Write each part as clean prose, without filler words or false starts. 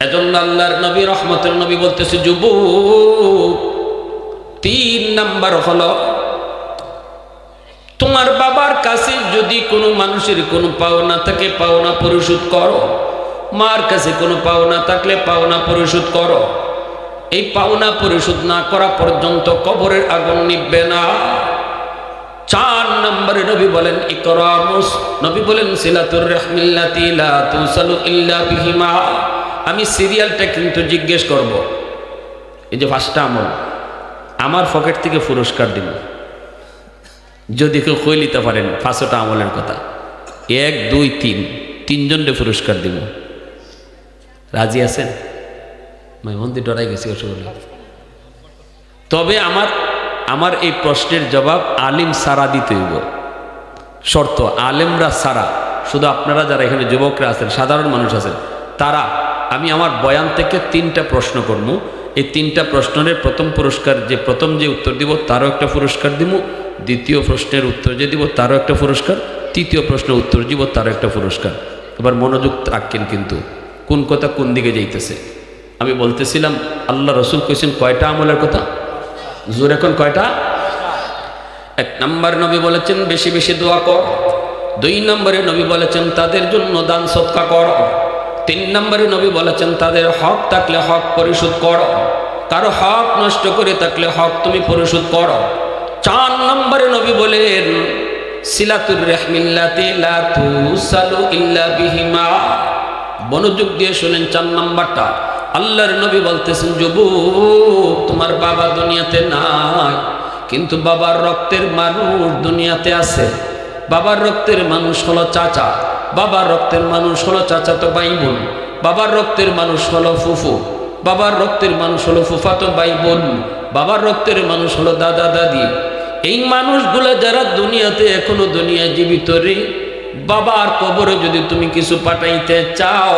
এজন্য আল্লাহর নবী রহমতের নবী বলতেছে, যুবক 3 নাম্বার হলো, তোমার বাবার কাছে যদি কোনো মানুষের কোনো পাওনা থাকে পাওনা পরিশোধ করো, মার কাছে কোনো পাওনা থাকলে পাওনা পরিশোধ করো। এই পাওনা পরিশোধ না করা পর্যন্ত কবরের আগুন নিভবে না। 4 নম্বরে নবী বলেন ইকরামুস, নবী বলেন সিলাতুর রাহমিল্লাতি লা তুসালু ইল্লা বিহিমা। আমি সিরিয়ালটা কিন্তু জিজ্ঞেস করব, এই যে 5টা আমল আমার পকেট থেকে পুরস্কার দিব যদি কেউ কই নিতে পারেন 5টা আমলের কথা। 1 2 3 তিনজনকে পুরস্কার দিব। রাজি আছেন? মন্দির ডরাই গেছি অসুবিধা। তবে আমার এই প্রশ্নের জবাব আলিম সারা দিতে হইব। শর্ত আলেমরা সারা, শুধু আপনারা যারা এখানে যুবকরা আছেন, সাধারণ মানুষ আছেন, তারা আমি আমার বয়ান থেকে 3টা প্রশ্ন করব। এই 3টা প্রশ্নের প্রথম পুরস্কার প্রথম যে উত্তর দিব তারও একটা পুরস্কার দিব, দ্বিতীয় প্রশ্নের উত্তর যে দিব তারও একটা পুরস্কার, তৃতীয় প্রশ্নের উত্তর দিব তারও একটা পুরস্কার। এবার মনোযোগ রাখেন কিন্তু কোন কথা কোন দিকে যাইতেছে। আমি বলতেছিলাম আল্লাহ রসুল কইছেন কয়টা আমলের কথা, জোর এখন কয়টা? 1 নম্বর নবী বলেছেন বেশি বেশি দোয়া কর। 2 নম্বরে নবী বলেছেন তাদের জন্য দান সদকা কর। 3 নম্বরে নবী বলেছেন তাদের হক থাকলে হক পরিশোধ করো, কারো হক নষ্ট করে থাকলে হক তুমি পরিশোধ করো। 4 নম্বরে নবী বলেন সিলাতুর রাহমিল্লাতি লা তুসালু ইল্লা বিহিমা। মনোযোগ দিয়ে শুনেন 4 নম্বরটা। আল্লাহর নবী বলতেছেন যুবক তোমার বাবা দুনিয়াতে নাই, কিন্তু বাবার রক্তের মানুষ দুনিয়াতে আছে। বাবার রক্তের মানুষ হলো চাচা, বাবার রক্তের মানুষ হলো চাচাতো ভাই বোন, বাবার রক্তের মানুষ হলো ফুফু, বাবার রক্তের মানুষ হলো ফুফাতো ভাই বোন, বাবার রক্তের মানুষ হলো দাদা দাদি। এই মানুষগুলো যারা দুনিয়াতে এখনো দুনিয়ায় জীবিত রে, বাবার কবরে যদি তুমি কিছু পাঠাইতে চাও,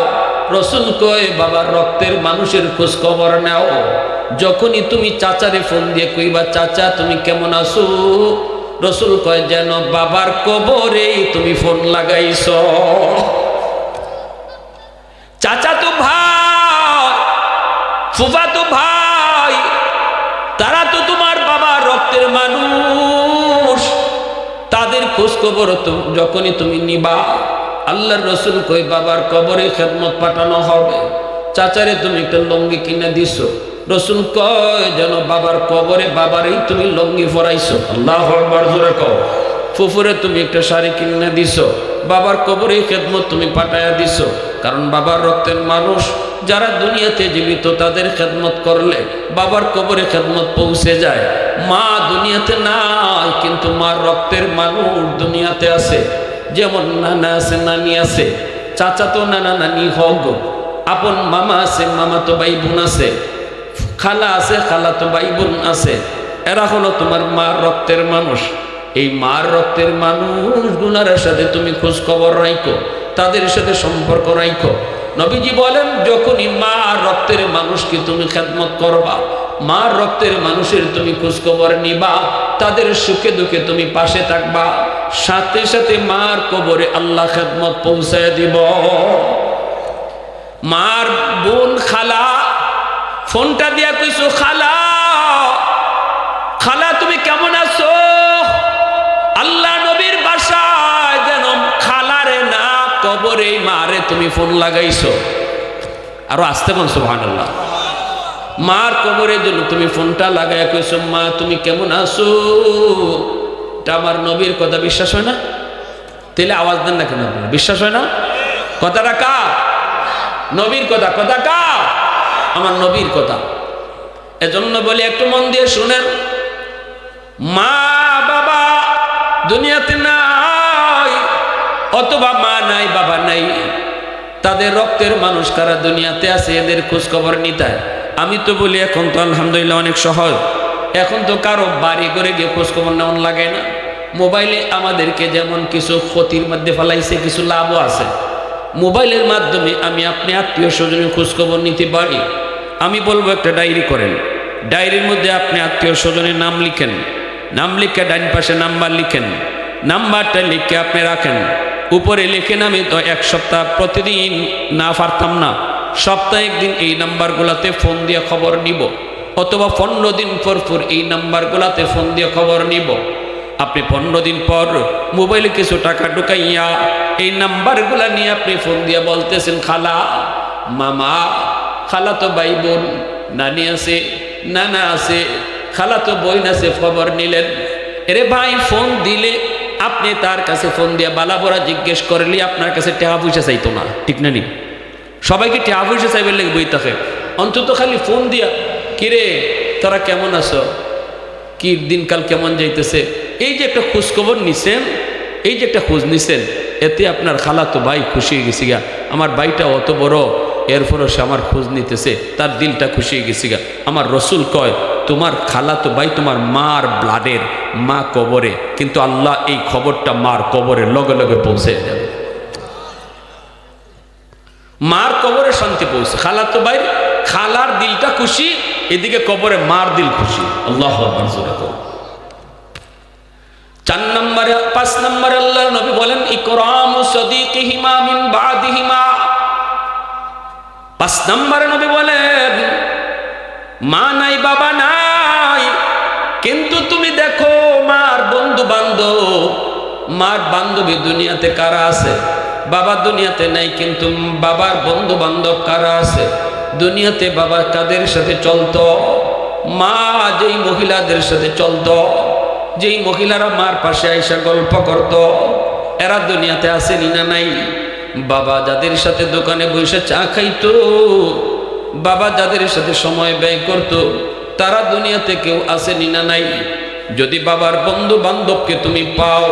রসুল কয় বাবার রক্তের মানুষের খোঁজ খবর নাও। যখনই তুমি চাচারে ফোন দিয়ে কইবা চাচা তুমি কেমন আছো, রসুল কয় যেন বাবার কবরে তুমি ফোন লাগাইছ। চাচা তো ভাই, ফুফা তো ভাই, তারা তো তোমার বাবার রক্তের মানুষ, তাদের খোঁজ খবর তো যখনই তুমি নিবা। আল্লাহর রসুল কই বাবার কবরে খেদমত পাঠানো হবে। চাচারে তুমি একটা লঙ্গি কিনে দিছো, রসুল কয় যেন বাবার কবরে বাবারই তুমি লঙ্গি ফরাইছো। আল্লাহু আকবার জোরে কও। ফুফুরে তুমি একটা শাড়ি কিনে দিছো, বাবার কবরে খেদমত তুমি পাঠায়া দিছো। কারণ বাবার রক্তের মানুষ যারা দুনিয়াতে জীবিত তাদের খেদমত করলে বাবার কবরে খেদমত পৌঁছে যায়। মা দুনিয়াতে নাই, কিন্তু মার রক্তের মানুষ দুনিয়াতে আছে। যেমন নানা আছে, নানি আছে, চাচা তো নানা নানি হোক, আপন মামা আছে, মামা তো ভাই বোন আছে, খালা আছে, খালা তো ভাই বোন আছে। এরা হলো তোমার মার রক্তের মানুষ। এই মার রক্তের মানুষগুলোর সাথে তুমি খোঁজ খবর রাখো, তাদের সাথে সম্পর্ক রাখো। নবীজি বলেন যখনই মা রক্তের মানুষকে তুমি খেদমত করবা, মা রক্তের মানুষের তুমি খোঁজ খবর নিবা, তাদের সুখে দুঃখে তুমি পাশে থাকবা, সাথে সাথে মার কবরে আল্লাহ খেদমত পৌঁছায় দিব। মার বোন খালা ফোনটা দিয়া কইছো খালা, খালা তুমি কেমন আছো? আল্লাহ নবীর বাসায় যেন খালারে না কবরে মারে তুমি ফোন লাগাইছো। আরো আসতে বল সুবহানাল্লাহ। মার কবরের জন্য তুমি ফোনটা লাগাই কইছো মা তুমি কেমন আছো। এটা আমার নবীর কথা, বিশ্বাস হয় না? তাহলে আওয়াজ দেন না কেন? বিশ্বাস হয় না? কথাটা কার? নবীর কথা। কথা কার? আমার নবীর কথা। এজন্য বলি একটু মন দিয়ে শুনেন, মা বাবা দুনিয়াতে নাই, অথবা মা নাই বাবা নাই, তাদের রক্তের মানুষ কারা দুনিয়াতে আছে এদের খোঁজ খবর নিতে হয়। আমি তো বলি এখন তো আলহামদুলিল্লাহ অনেক সহজ, এখন তো কারো বাড়ি করে গিয়ে খোঁজ খবর নেওয়ান লাগে না। মোবাইলে আমাদেরকে যেমন কিছু ক্ষতির মধ্যে ফেলাইছে, কিছু লাভও আছে। মোবাইলের মাধ্যমে আমি আপনি আত্মীয় স্বজনের খোঁজ খবর নিতে পারি। আমি বলবো একটা ডায়েরি করেন, ডায়েরির মধ্যে আপনি আত্মীয় স্বজনের নাম লিখেন, নাম লিখে ডাইন পাশে নাম্বার লিখেন, নাম্বারটা লিখে আপনি রাখেন। উপরে লিখেন আমি তো 1 সপ্তাহ প্রতিদিন না পারতাম না, সপ্তাহে একদিন এই নাম্বারগুলোতে ফোন দিয়ে খবর নিব, অথবা 15 দিন পর পর এই নাম্বারগুলোতে ফোন দিয়ে খবর নিব। আপনি 15 দিন পর মোবাইলে কিছু টাকা ঢুকাইয়া এই নাম্বারগুলা নিয়ে আপনি ফোন দিয়ে বলতেছেন, খালা, মামা, খালা তো ভাই বোন, নানি আছে, নানা আছে, খালা তো বোন আছে, খবর নিলেন। এরে ভাই, ফোন দিলে আপনি তার কাছে ফোন দিয়ে বালাবরা জিজ্ঞেস করলে আপনার কাছে টাকা পয়সা চাইতো না, ঠিক না নি? সবাইকে টাকা পয়সা চাইবার লেগে বই থাকে, অন্তত খালি ফোন দিয়া, কিরে তোরা কেমন আছো, কি দিনকাল কেমন যাইতেছে, এই যে একটা খোঁজখবর নিছেন, এই যে একটা খোঁজ নিছেন, এতে আপনার খালা তো ভাই খুশি হয়ে গেছি গা, আমার ভাইটা অত বড়, এরপরও সে আমার খোঁজ নিতেছে, তার দিলটা খুশি হয়ে গেছি গা। আমার রসুল কয়, তোমার খালা তো ভাই তোমার মার ব্লাডের, মা কবরে, কিন্তু আল্লাহ এই খবরটা মার কবরের লগে লগে পৌঁছে দেবে। মার কবরে শান্তি পৌঁছে, খালা তো ভাই খালার দিলটা খুশি, এদিকে কবরে মার দিল খুশি। আল্লাহু আকবার। 4 নম্বরে 5 নম্বরে আল্লাহর নবী বলেন, ইকরামু সাদিকিহিমা মিন বাদিহিমা। 5 নম্বরে নবী বলেন, মা নাই বাবা নাই, কিন্তু তুমি দেখো মার বন্ধু বান্ধব, মার বান্ধবী দুনিয়াতে কারা আছে? বাবা দুনিয়াতে নাই, কিন্তু বাবার বন্ধু বান্ধব কারা আছে দুনিয়াতে? বাবা কাদের সাথে চলতো? মা যেই মহিলাদের সাথে চলতো, যেই মহিলারা মার পাশে আইসা গল্প করত, এরা দুনিয়াতে আসেনি না নাই? বাবা যাদের সাথে দোকানে বসে চা খাইতো, বাবা যাদের সাথে সময় ব্যয় করত, তারা দুনিয়াতে কেউ আসেনি না নাই? যদি বাবার বন্ধু বান্ধবকে তুমি পাও,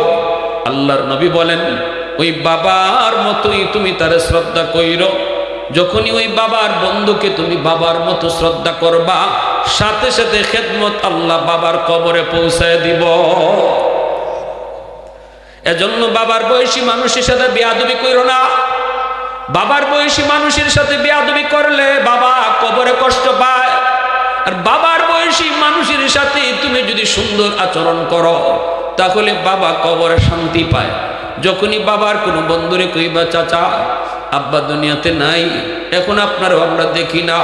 আল্লাহর নবী বলেন, ওই বাবার মতোই তুমি তারে শ্রদ্ধা কইরো। যখনই ওই বাবার বন্ধুকে তুমি বাবার মতো শ্রদ্ধা করবা, সাথে সাথে খেদমত আল্লাহ বাবার কবরে পৌঁছায় দিব। এজন্য বাবার বয়সী মানুষের সাথে বেয়াদবি কইরো না। বাবার বয়সী মানুষের সাথে বেয়াদবি করলে বাবা কবরে কষ্ট পায়। আর বাবার বয়সী মানুষের সাথে তুমি যদি সুন্দর আচরণ করো, তাহলে বাবা কবরে শান্তি পায়। যখনই বাবার কোনো বন্ধুরে কইবা, চাচা আব্বা দুনিয়াতে নাই, এখন আপনারও আমরা দেখি না,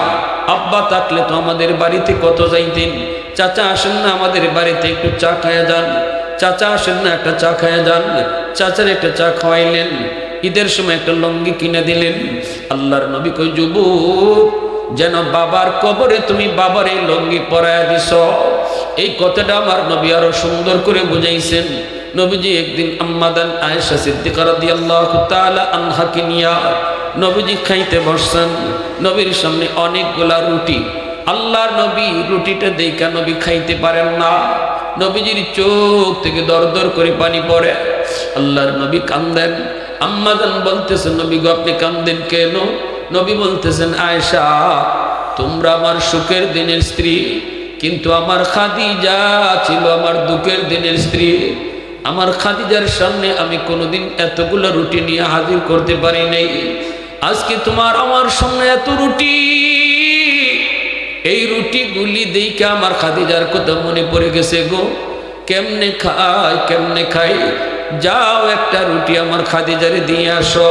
আব্বা থাকলে তো আমাদের বাড়িতে কত যাইতেন, চাচা আসেন না আমাদের বাড়িতে একটু চা খায়া যান, চাচা আসেন না একটা চা খায়া যান, চাচার একটা চা খাওয়াইলেন, ঈদের সময় একটা লুঙ্গি কিনে দিলেন। আল্লাহর নবী কই, যুবক, যেন বাবার কবরে তুমি বাবার এই লুঙ্গি পরায়া দিছ। এই কথাটা আমার নবী আরো সুন্দর করে বুঝাইছেন। নবীজি একদিন আম্মাদান আয়েশা সিদ্দিকা রাদিয়াল্লাহু তাআলা আনহাকে নিয়া নবীজি খাইতে বসছেন। নবীর সামনে অনেকগুলা রুটি। আল্লাহর নবী রুটিটা দেখা নবী খাইতে পারেন না। নবীজির চোখ থেকে দর দর করে পানি পড়ে। আল্লাহর নবী কান্দেন। আম্মাদান বলতেছেন, নবী গো আপনি কান্দেন কেন? নবী বলতেছেন, আয়েশা, তোমরা আমার সুখের দিনের স্ত্রী, কিন্তু আমার খাদিজা ছিল আমার দুঃখের দিনের স্ত্রী। আমার খাদিজার সামনে আমি কোনোদিন এতগুলো রুটি নিয়ে হাজির করতে পারি নাই। আজকে তোমার আমার সামনে এত রুটি, এই রুটিগুলি দেখে আমার খাদিজার কথা মনে পড়ে গেছে গো। কেমনে খাই, কেমনে খাই, যাও একটা রুটি আমার খাদিজারে দিয়ে আসো।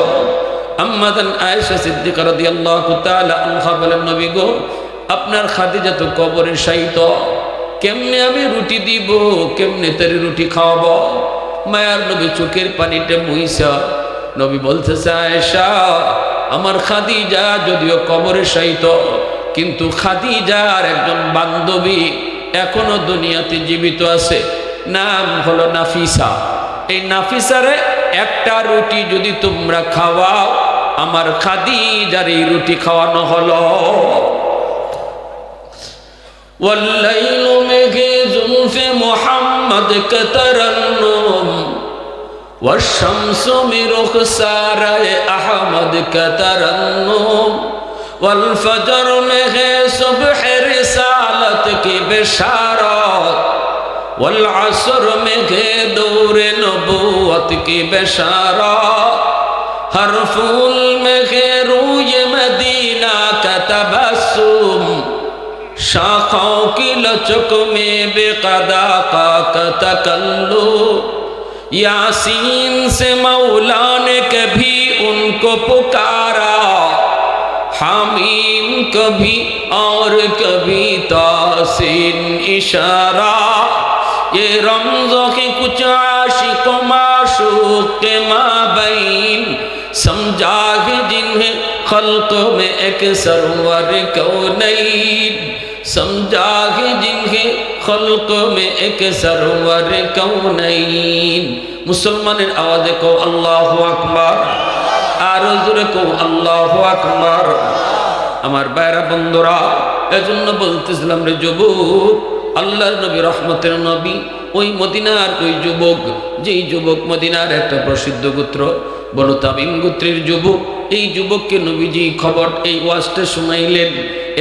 আম্মাদান আয়েশা সিদ্দিকা রাদিয়াল্লাহু তাআলা আনহা বলেন, নবী গো আপনার খাদিজা তো কবরে শায়িত, কেমনে আমি রুটি দিব, কেমনে তার রুটি খাওয়াবো? মায়ার নবী চোখের পানিটা মুইসা নবী বলতেছে, আয়েশা, আমার খাদিজা যদিও কবরে শায়িত, কিন্তু খাদিজার একজন বান্ধবী এখনো দুনিয়াতে জীবিত আছে, নাম হলো নাফিসা। এই নাফিসারে একটা রুটি যদি তোমরা খাওয়াও, আমার খাদিজার এই রুটি খাওয়ানো হলো। والليل মেঘে জুলফে মোহাম্মদ কে তরন্নুম, والشمس में रुखसार अहमद কে তরন্নুম, والفجر में है सुबह रिसालत की बिशारत, والعصر में है दौर नबूवत की बिशारत, हर फूल में है रूय मदीना का तबस्सुम, शाखों की लचक में बेक़दा का तकल्लुम, यासीन से मौला ने कभी उनको पुकारा, हामीम कभी और कभी तासीन इशारा, ये रमज़ों के कुछ आशिक माशूक के माबैन, समझा है जिन्हें खल्क़ों में एक सरवर कौनैन, समझा है जिन्हें खल्क़ों में एक सरवर कौनैन। मुसलमाনের आवाज़े को अल्लाहु আকবার, আরো জোরে কো আল্লাহু আকবার। আমার ভাইরা বন্ধুরা, এজন্য বলতেছিলাম রে যুবক, আল্লাহর নবী রহমতের নবী ওই মদিনার ওই যুবক, যেই যুবক মদিনার একটা প্রসিদ্ধ গোত্র বনু তামিম গোত্রের যুবক, এই যুবককে নবীজি খবর এই ওয়াজটা শুনাইলেন।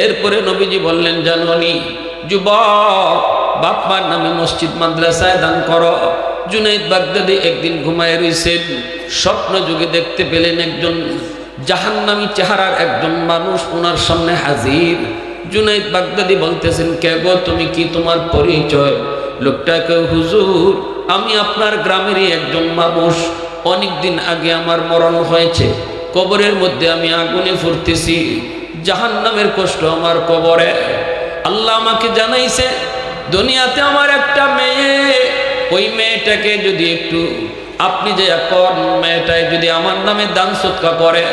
এরপরে নবীজি বললেন, জানোনি যুবক, বাপমার নামে মসজিদ মাদ্রাসায় দান করো। জুনাইদ বাগদাদি একদিন ঘুমায় রইছেন, স্বপ্ন যুগে দেখতে পেলেন একজন জাহান্নামী চেহারার একজন মানুষ ওনার সামনে হাজির। জুনাইদ বাগদাদি বলতেছেন, কে গো তুমি, কি তোমার পরিচয়? লোকটাকে, হুজুর আমি আপনার গ্রামেরই একজন মানুষ, অনেক দিন আগে আমার মরণ হয়েছে, কবরের মধ্যে আমি আগুনে ফুটতেছি, জাহান্নামের কষ্ট আমার কবরে। আল্লাহ আমাকে জানাইছে দুনিয়াতে আমার একটা মেয়ে, ওই মেয়েটাকে যদি একটু আপনি যে এখন মেয়েটায় যদি আমার নামে দান সদকা করে,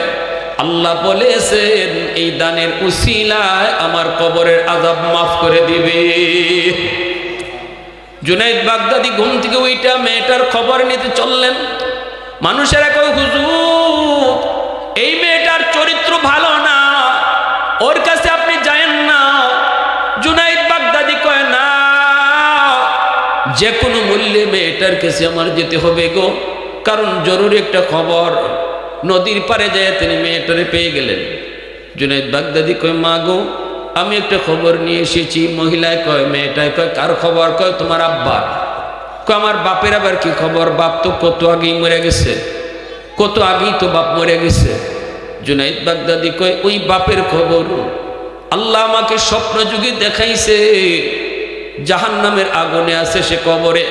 আল্লাহ বলেছেন এই দানের উসিলায় আমার কবরের আযাব মাফ করে দিবে। জুনাইদ বাগদাদি ঘুম থেকে ওইটা মেয়েটার খবর নিতে চললেন। মানুষেরা কয়, হুজুর এই মেয়েটার চরিত্র ভালো না, ওর কাছে আপনি যায়েন না। জুনাইদ বাগদাদি কয়, না, যে কোনো মূল্যে মেয়েটার কাছে আমার যেতে হবে গো, কারণ জরুরি একটা খবর। নদীর পারে যায় তিনি মেয়েটারে পেয়ে গেলেন। জুনাইদ বাগদাদি কয়, মা গো আমি একটা খবর নিয়ে এসেছি। মহিলায় কয়, মেয়েটায় কয়, কার খবর? কয় তোমার আব্বার। কয় আমার বাপের আবার কি খবর? বাপ তো কত আগেই মরে গেছে, কত আগেই তো বাপ মরে গেছে। জুনাইদ বাগদাদি কয়, ওই বাপের খবর আল্লাহ আমাকে স্বপ্ন যুগে দেখাইছে, জাহান্নামের আগুনে আছে সে কবরে,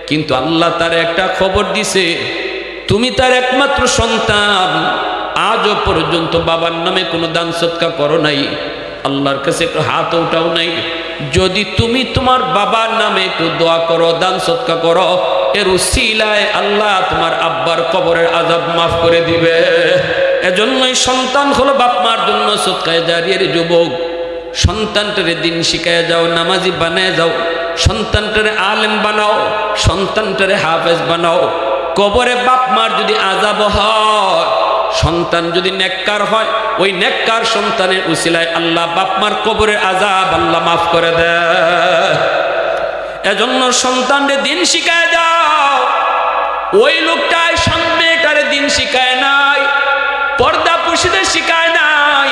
কিন্তু আল্লাহ তার একটা খবর দিছে, তুমি তার একমাত্র সন্তান, আজও পর্যন্ত বাবার নামে কোনো দান সদকা করো নাই, আল্লাহর কাছে একটু হাত উঠাও নাই। যদি তুমি তোমার বাবার নামে একটু দোয়া করো, দান সদকা করো, এর উসিলায় আল্লাহ তোমার আব্বার কবরের আযাব মাফ করে দিবে। এজন্যই সন্তান হলো বাপ মার জন্য সদকায়ে জারিয়ার। যুবক, সন্তানটারে দিন শিখায় যাও, নামাজি বানায় যাও, সন্তানটারে আলেম বানাও, সন্তানটারে হাফেজ বানাও। কবরে বাপ মার যদি আযাব হয়, সন্তান যদি নেককার হয়, ওই নেককার সন্তানের উসিলায় আল্লাহ বাপ মার কবরের আযাব আল্লাহ মাফ করে দেয়। এজন্য সন্তানরে দিন শিখায় যাও। ওই লোকটাই মেয়েটারে দিন শিখায় নাই, পর্দা পুরুষদের শিখায় নাই,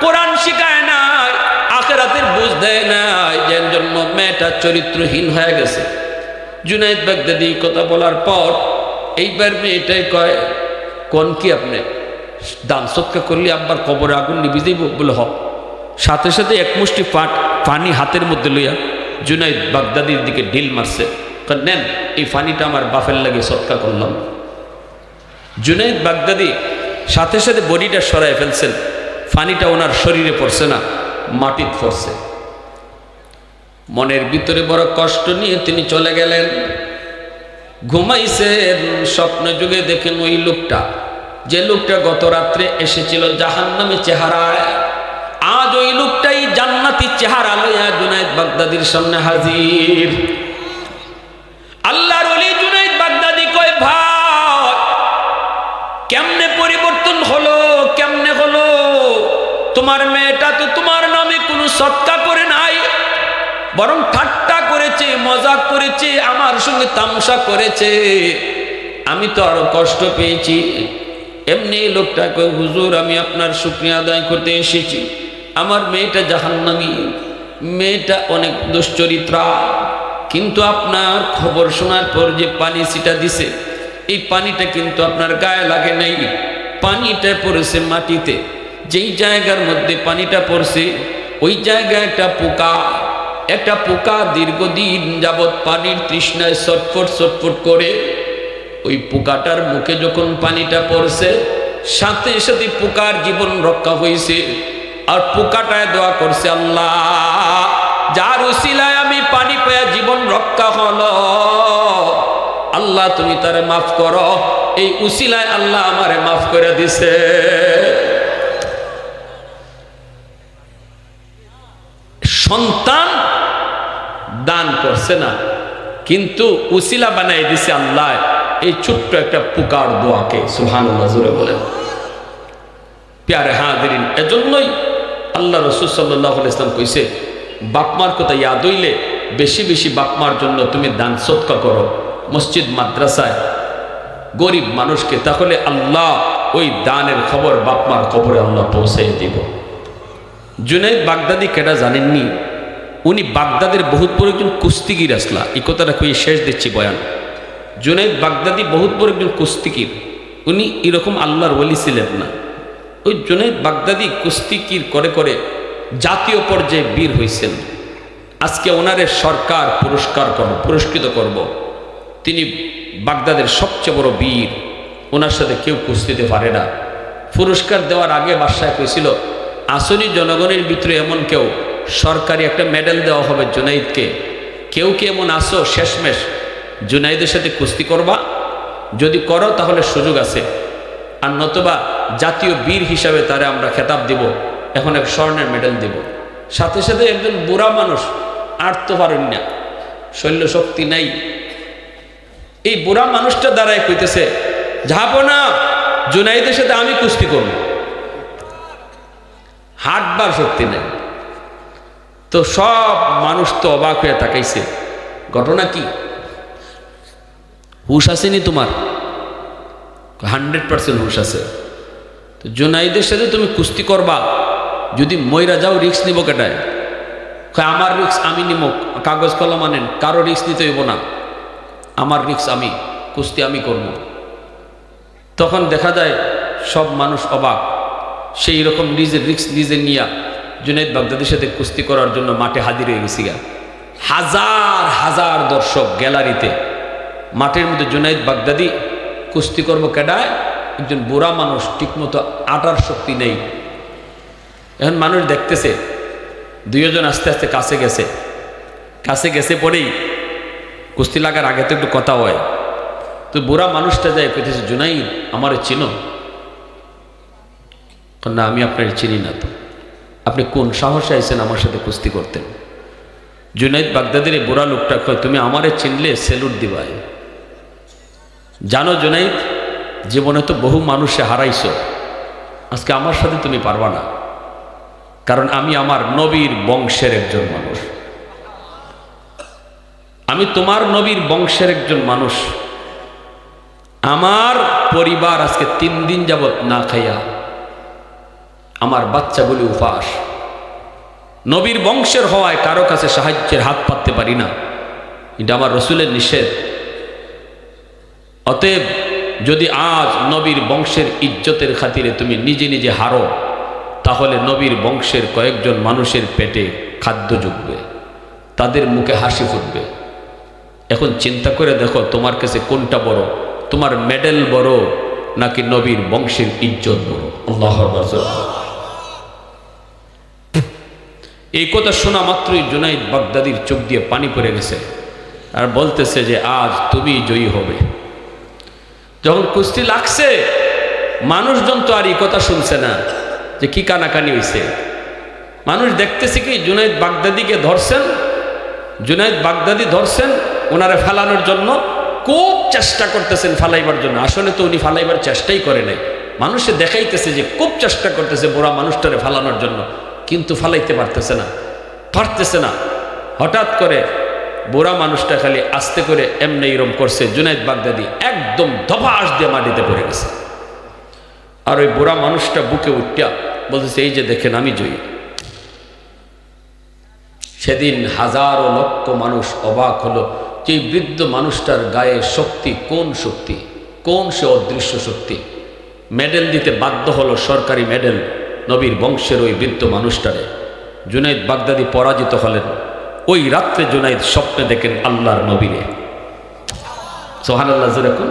কোরআন শিখায় নাই, আখিরাতের বুঝ দেয় নাই, যার জন্য মেয়েটা চরিত্রহীন হয়ে গেছে। জুনাইদ বাগদাদি কথা বলার পর এইবার মেয়েটাই কয়, কোন কি আপনি দান সদকা করলে আব্বার কবরে আগুন নিবি যাইব? বলে হ। সাথে সাথে এক মুষ্টি পানি হাতের মধ্যে লইয়া জুনাইদ বাগদাদির দিকে ঢিল মারছে, নেন এই পানিটা আমার বাপের লাগে সদকা করলাম। জুনাইদ বাগদাদি সাথে সাথে বডিটা সরাই ফেলছেন, পানিটা ওনার শরীরে পড়ছে না, মাটিত পড়ছে। মনের ভিতরে বড় কষ্ট নিয়ে তিনি চলে গেলেন, ঘুমাইছেন। স্বপ্ন যুগে দেখেন ওই লোকটা, যে লোকটা গত রাত্রে এসেছিল জাহান্নামী চেহারায়, আজ ওই লোকটাই জান্নাতি চেহারা লইয়া জুনাইদ বাগদাদির সামনে হাজির। আল্লাহর ওলি জুনাইদ বাগদাদি কয়, ভাই কেমনে পরিবর্তন হলো, কেমনে হলো? তোমার মেয়েটা তো তোমার নামে কোনো সদকা করে নাই, বরং ঠাট্টা করেছে, মজাক করেছে, আমার সঙ্গে তামসা করেছে। আমি তো আরো কষ্ট পেয়েছি। এমনি লোকটা কয়, হুজুর আমি আপনার শুকরিয়া আদায় করতে এসেছি। আমার মেয়েটা জাহান্নামী, মেয়েটা অনেক দুশ্চরিত্রা, কিন্তু আপনার খবর শোনার পর যে পানি ছিটা দিছে, এই পানিটা কিন্তু আপনার গায়ে লাগে নাই, পানিটা পড়েছে মাটিতে। যেই জায়গার মধ্যে পানিটা পড়ছে ওই জায়গায় একটা পোকা দীর্ঘদিন যাবৎ পানির তৃষ্ণায় ছটফট ছটফট করে। ওই পোকাটার মুখে যখন পানিটা পড়ছে, সাথে সাথে পোকার জীবন রক্ষা হয়েছে। আর পোকাটায় দোয়া করছে, আল্লাহ যার উসিলায় আমি পানি পেয়ে জীবন রক্ষা হলো, আল্লাহ তুমি তারে মাফ করো। এই উসিলায় আল্লাহ আমারে মাফ করে দিছে। সন্তান দান করছে না, কিন্তু উসিলা বানাই দিছে আল্লাহ এই ছোট্ট একটা পোকার দোয়াকে। সুবহানাল্লাহ, জোরে বলেন। প্যারে হাজিরিন, এজন্যই আল্লাহ রাসূল সাল্লাল্লাহু আলাইহি ওয়াসাল্লাম কইছে, বাপমার কথা ইয়াদ হইলে বেশি বেশি বাপমার জন্য তুমি দান সদকা করো, মসজিদ মাদ্রাসায় গরিব মানুষকে, তাহলে আল্লাহ ওই দানের খবর বাপমার কবরে আল্লাহ পৌঁছাই দিব। জুনাইদ বাগদাদি কেটা জানেননি? উনি বাগদাদের বহুত বড় একজন কুস্তিগির আসলা। এই কথাটা কই শেষ দিচ্ছি বয়ান। জুনাইদ বাগদাদি বহুত বড় একজন কুস্তিগির। উনি এরকম আল্লাহর ওলি ছিলেন না। ওই জুনাইদ বাগদাদি কুস্তিগির করে করে জাতীয় পর্যায়ে বীর হয়েছেন। আজকে ওনারে সরকার পুরস্কৃত করব। তিনি বাগদাদের সবচেয়ে বড় বীর, ওনার সাথে কেউ কুস্তিতে পারে না। পুরস্কার দেওয়ার আগে বাদশাহ কইছিল, আসনি জনগণের ভিতরে এমন কেউ সরকারি একটা মেডেল দেওয়া হবে জুনাইদকে, কেউ কি এমন আসো শেষমেশ জুনাইদের সাথে কুস্তি করবা? যদি করো তাহলে সুযোগ আছে, আর নতুবা জাতীয় বীর হিসাবে তারে আমরা খেতাব দিব, এখন এক স্বর্ণের মেডেল দিব। সাথে সাথে একজন বুড়া মানুষ, আর তো পারেন না, শৈল্য শক্তি নাই, এই বুড়া মানুষটা দ্বারাই কইতেছে, যাবো না, জুনাইদের সাথে আমি কুস্তি করব, হাঁটবার শক্তি নেই। তো সব মানুষ তো অবাক হয়ে তাকাইছে, ঘটনা কি? হুশ আসেনি তোমার? 100% হুশ আছে। তো জুনাইদের সাথে তুমি কুস্তি করবা, যদি মইরা যাও রিস্ক নিব কেটায়? আমার রিস্ক আমি নিব, কাগজ কলম আনেন, কারো রিস্ক নিতে হইব না, আমার রিস্ক আমি, কুস্তি আমি করব। তখন দেখা যায় সব মানুষ অবাক। সেই রকম নিজের রিস্ক নিজে নিয়া জুনাইদ বাগদাদির সাথে কুস্তি করার জন্য মাঠে হাজির হয়ে গেছি গা। হাজার হাজার দর্শক গ্যালারিতে, মাঠের মধ্যে জুনাইদ বাগদাদি কুস্তি করবো কেডায়? একজন বুড়া মানুষ, ঠিকমতো আটার শক্তি নেই। এখন মানুষ দেখতেছে, দুইজন আস্তে আস্তে কাছে গেছে পরেই কুস্তি লাগার আগে তো একটু কথা হয়। তো বুড়া মানুষটা যায় কইতেছে, জুনাইদ আমারে চিনো? না, আমি আপনার চিনি না। তো আপনি কোন সাহসে আইছেন আমার সাথে কুস্তি করতেন? জুনাইদ বাগদাদির বুড়া লোকটা কয়, তুমি আমারে চিনলে সেলুট দিবাই। জানো জুনাইদ, জীবনে তো বহু মানুষে হারাইছো, আজকে আমার সাথে তুমি পারবা না, কারণ আমি আমার নবীর বংশের একজন মানুষ, আমি তোমার নবীর বংশের একজন মানুষ। আমার পরিবার আজকে 3 দিন যাবত না খাইয়া, আমার বাচ্চাগুলি উপাস। নবীর বংশের হওয়ায় কারো কাছে সাহায্যের হাত পাততে পারি না, এটা আমার রসুলের নিষেধ। অতএব যদি আজ নবীর বংশের ইজ্জতের খাতিরে তুমি নিজে নিজে হারো, তাহলে নবীর বংশের কয়েকজন মানুষের পেটে খাদ্য জুটবে, তাদের মুখে হাসি ফুটবে। এখন চিন্তা করে দেখো তোমার কাছে কোনটা বড়, তোমার মেডেল বড় নাকি নবীর বংশের ইজ্জত বড়? আল্লাহু আকবার। এই কথা শোনা মাত্রই জুনাইদ বাগদাদির চোখ দিয়ে পানি পড়ে গেছে, আর বলতেছে যে আজ তুমি জয়ী হবে। যখন কুস্তি লাগছে, মানুষজন তো আর এই কথা শুনছে না যে কি কানাকানি হয়েছে। মানুষ দেখতেছে কি জুনাইদ বাগদাদিকে ধরছেন, জুনাইদ বাগদাদি ধরছেন ওনারে ফালানোর জন্য, খুব চেষ্টা করতেছেন ফালাইবার জন্য। আসলে তো উনি ফালাইবার চেষ্টাই করে নাই, মানুষে দেখাইতেছে যে খুব চেষ্টা করতেছে বুড়া মানুষটারে ফালানোর জন্য, কিন্তু ফালাইতে পারতেছে না। হঠাৎ করে বুড়া মানুষটা খালি আস্তে করে এমনি এরম করছে, জুনাইদ বাগদাদি একদম ধপাস দিয়ে মাটিতে পড়ে গেছে। আর ওই বুড়া মানুষটা বুকে উঠিয়া বলতেছে, এই যে দেখেন আমি জয়ী। সেদিন হাজারো লক্ষ মানুষ অবাক হলো যে এই বৃদ্ধ মানুষটার গায়ে শক্তি, কোন সে অদৃশ্য শক্তি। মেডেল দিতে বাধ্য হলো, সরকারি মেডেল, নবীর বংশের ওই বৃদ্ধ মানুষটারে। জুনাইদ বাগদাদি পরাজিত হলেন। ওই রাত্রে জুনাইদ স্বপ্নে দেখেন আল্লাহর নবীরে। সুবহানাল্লাহ। যেরকম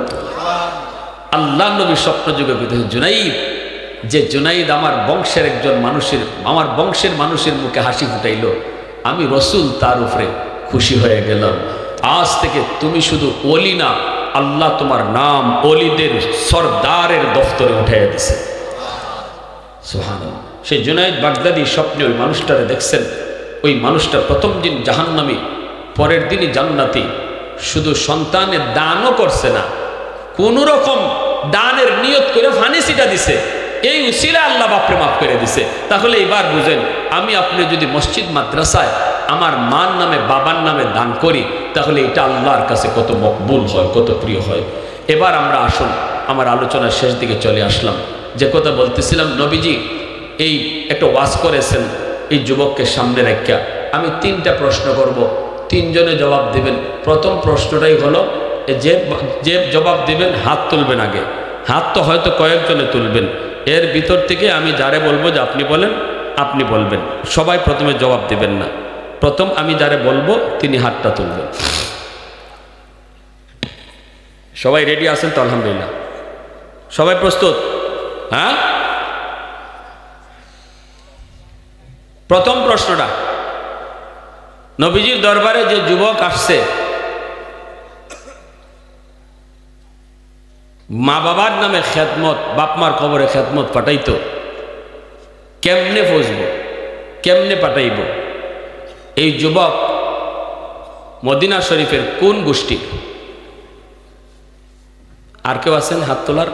আল্লাহ নবী স্বপ্ন যুগে কইতেছেন, জুনাইদ, যে জুনাইদ আমার বংশের একজন মানুষের, আমার বংশের মানুষের মুখে হাসি ফুটাইল, আমি রসুল তার উপরে খুশি হয়ে গেলাম। আজ থেকে তুমি শুধু ওলি না, আল্লাহ তোমার নাম ওলিদের সরদারের দফতরে উঠাইয়া দিছে। সুবহানাল্লাহ। সেই জুনাইদ বাগদাদি স্বপ্নে ওই মানুষটারে দেখছেন, ওই মানুষটা প্রথম দিন জাহান্নামী, পরের দিনই জান্নাতি। শুধু সন্তানের দানও করছে না, কোন রকম দানের নিয়ত করে ফানিসিটা দিছে, এই উসিলা আল্লাহ বাপরে মাফ করে দিছে। তাহলে এবার বুঝেন, আমি আপনি যদি মসজিদ মাদ্রাসায় আমার মার নামে বাবার নামে দান করি, তাহলে এটা আল্লাহর কাছে কত মকবুল হয়, কত প্রিয় হয়। এবার আমরা আসুন, আমার আলোচনার শেষ দিকে চলে আসলাম। যে কথা বলতেছিলাম, নবীজি এই একটা ওয়াজ করেছেন এই যুবককে সামনে রেখা। আমি 3টা প্রশ্ন করব, 3 জনে জবাব দেবেন। প্রথম প্রশ্নটাই হলো, যে জবাব দেবেন হাত তুলবেন। আগে হাত তো হয়তো কয়েকজনে তুলবেন, এর ভিতর থেকে আমি যারে বলবো যে আপনি বলেন, আপনি বলবেন। সবাই প্রথমে জবাব দেবেন না, প্রথম আমি যারে বলবো তিনি হাতটা তুলবেন। সবাই রেডি আছেন তো? আলহামদুলিল্লাহ। সবাই প্রস্তুত? হ্যাঁ। প্রথম প্রশ্নটা, নবীজির দরবারে যে যুবক আসছে, মা বাবার নামে খেদমত, বাপমার কবরে খেদমত পাঠাইতো, কেমনে পৌঁছব, কেমনে পাঠাইব? এই যুবক মদিনা শরীফের কোন গোষ্ঠী? আর কেউ আছেন হাত তোলার?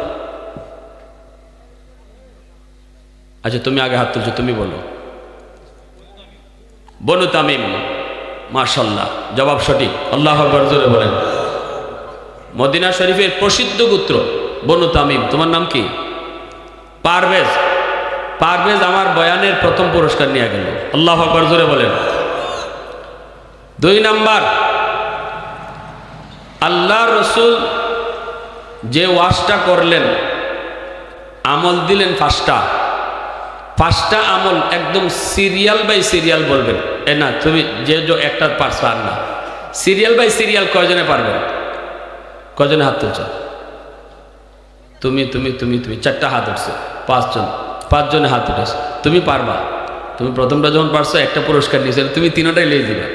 আচ্ছা, তুমি আগে হাত তুলছো, তুমি বলো। বনু তামিম। মাশাআল্লাহ, জবাব সঠিক। আল্লাহু আকবার, জোরে বলেন। মদিনা শরীফের প্রসিদ্ধ গোত্র বনু তামিম। তোমার নাম কি? পারভেজ। পারভেজ আমার বয়ানের প্রথম পুরস্কার নিয়ে গেল। আল্লাহু আকবার, জোরে বলেন। 2 নাম্বার, আল্লাহ রসুল যে ওয়াজটা করলেন, আমল দিলেন 5টা আমল, একদম সিরিয়াল বাই সিরিয়াল বলবেন। না, তুমি যে একটা পারছো আর না, সিরিয়াল বাই সিরিয়াল কয়জনে পারবেন? কজনে হাত তুলছ? তুমি তুমি তুমি তুমি 4টা হাত উঠছে, 5জনে হাত উঠেছে। তুমি পারবা। তুমি প্রথমটা যখন পারছো একটা পুরস্কার নিয়েছে, তুমি 3টাই লিয়ে দিবা।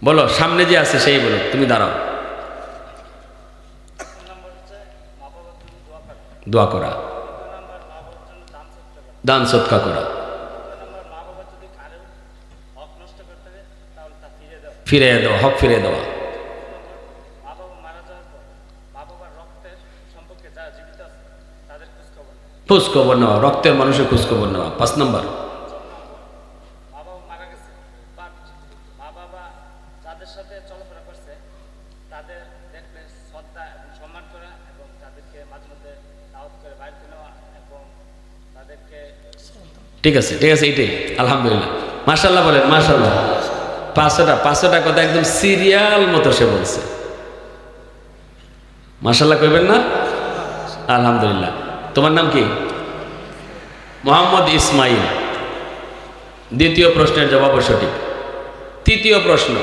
বলো, সামনে যে আছে সেই বলো, তুমি দাঁড়াও। দোয়া করা, দান সৎকা করা, ফিরে দেওয়া, হক ফিরে দেওয়া, খোঁজখবর নেওয়া, রক্তের মানুষের খোঁজখবর নেওয়া। 5 নম্বর, ঠিক আছে, ঠিক আছে, এইটাই। আলহামদুলিল্লাহ, মাশাআল্লাহ বলেন, মাশাআল্লাহ। 500টা কথা একদম সিরিয়াল মতো সে বলছে। মাশাআল্লাহ কইবেন না? আলহামদুলিল্লাহ। তোমার নাম কি? মোহাম্মদ ইসমাইল। 2য় প্রশ্নের জবাব সঠিক। 3য় প্রশ্ন,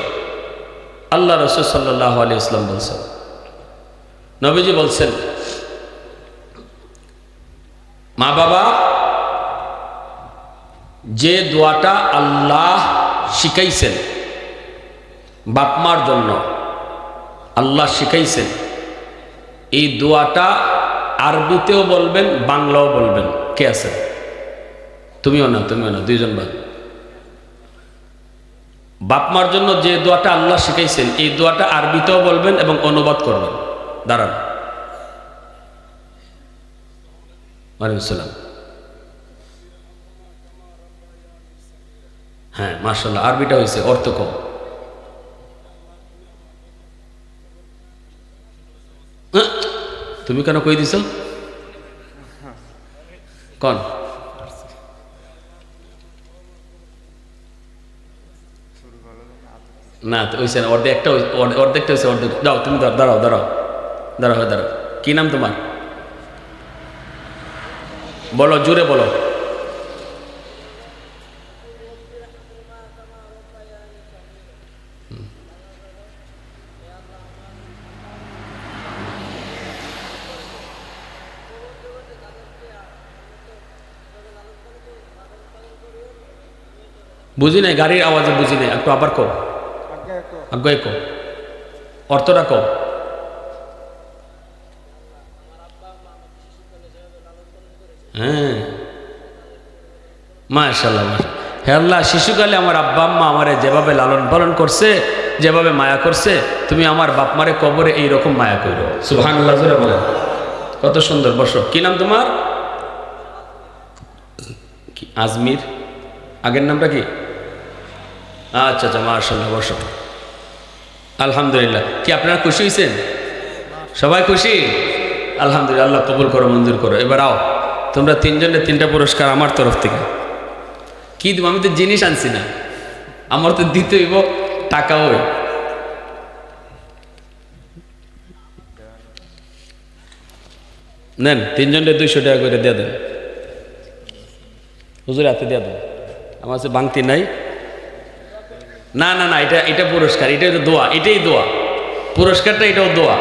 আল্লাহ রাসূল সাল্লাল্লাহু আলাইহি ওয়াসাল্লাম বলছেন, নবীজি বলছেন, মা বাবা যে দোয়াটা আল্লাহ শিখাইছেন বাপমার জন্য, আল্লাহ শিখাইছেন, এই দোয়াটা আরবিতেও বলবেন, বাংলাও বলবেন। কে আছে? তুমিও না, তুমিও না, 2জন বাদ। বাপমার জন্য যে দোয়াটা আল্লাহ শিখাইছেন, এই দোয়াটা আরবিতেও বলবেন এবং অনুবাদ করবেন। দাঁড়ান। ওয়ালাইকুম সালাম। হ্যাঁ, মাশাআল্লাহ, আরবিটা হয়েছে, অর্থ কম। তুমি কেন কই দিছ? কন না, হয়েছে না, অর্ধেকটা হয়েছে, অর্ধেক। যাও তুমি, দাঁড়াও দাঁড়াও দাঁড়াও দাঁড়াও। কি নাম তোমার? বলো, জোরে বলো। বুঝি নাই, গাড়ির আওয়াজে বুঝি নাই, একটু আবার কো, আজ্ঞায় কো, অর্থটা কো। হ্যাঁ, মাশাআল্লাহ, হে আল্লাহ, শিশুকালে আমার আব্বা আম্মা আমারে যেভাবে লালন পালন করছে, যেভাবে মায়া করছে, তুমি আমার বাপ মারে কবরে এইরকম মায়া করো। সুবহানাল্লাহ জোরে বলেন। কত সুন্দর। বসো, কি নাম তোমার? কি আজমির? আগের নামটা কি? আচ্ছা আচ্ছা, মাশাআল্লাহ, বসো। আলহামদুলিল্লাহ। কি আপনারা খুশি হয়েছেন? সবাই খুশি? আলহামদুলিল্লাহ, আল্লাহ কবুল করো, মঞ্জুর করো। এবার আও, তোমরা তিনজনের তিনটা পুরস্কার আমার তরফ থেকে। কি দেবো? আমি তো জিনিস আনছি না, আমার তো দিতে হইব টাকা। ওই নেন, তিনজনের 200 টাকা করে দিয়ে দেন। হুজুর হাতে দিয়ে দেন, আমার কাছে বাংতি নাই। না না না, এটা পুরস্কার, এটাই তো দোয়া, এটাই দোয়া। পুরস্কারটা এটাও দোয়া।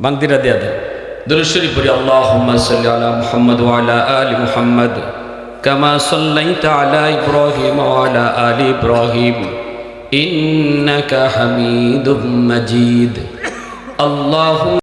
বাংতিটা দিয়ে দেন। দুরূদ শরীফ পড়ি। আল্লাহুম্মা সাল্লি আলা মুহাম্মাদ ওয়া আলা আলি মুহাম্মাদ কামা সাল্লাইতা আলা ইব্রাহিম ওয়া আলা আলি ইব্রাহিম ইন্নাকা হামিদুম মাজিদ। আল্লাহু